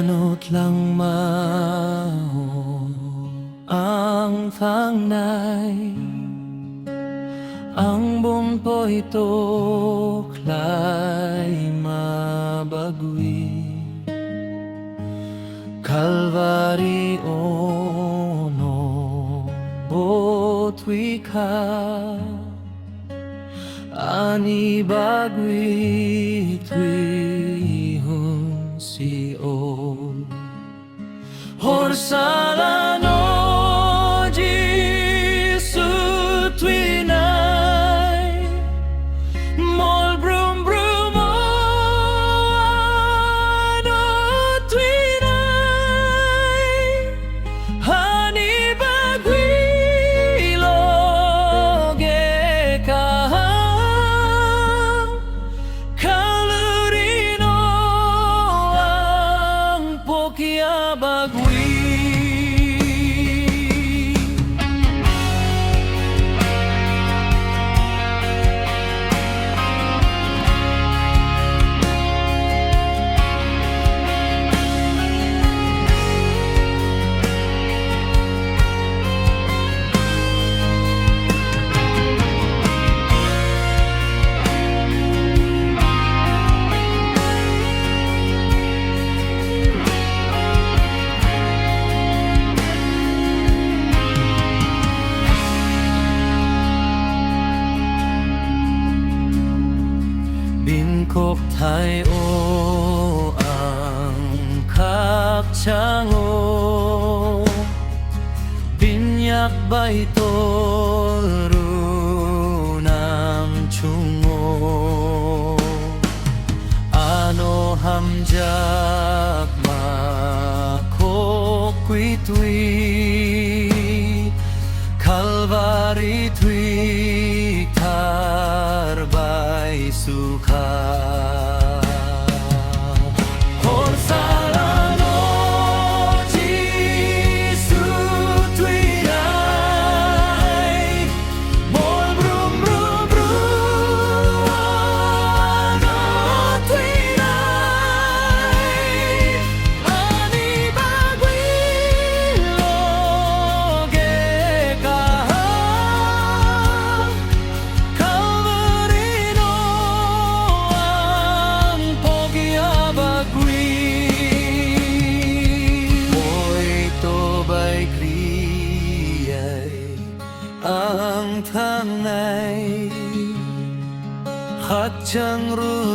tlangma ang thangnai, ang bumpo'y tuklay mabagwi, Kalvari ono botwi ka, ani bagwi twi hun si o horsalano Jisu twi nai mol brum brum ano twi nai hani bagwi loge ka kalurino ang pokia bagwi. Bingkok tayo ang kakchango, binyak ba ito runang tsungo, ano hamjak makokwitwi, Kalvari twi tarbay suka. Horsalano Jisu twi nai mol brum brum brum ano twi nai ani bagwi loge ka kalvarino ang pogia bagwi moy to bay kriyay ang thangnai khatchang ru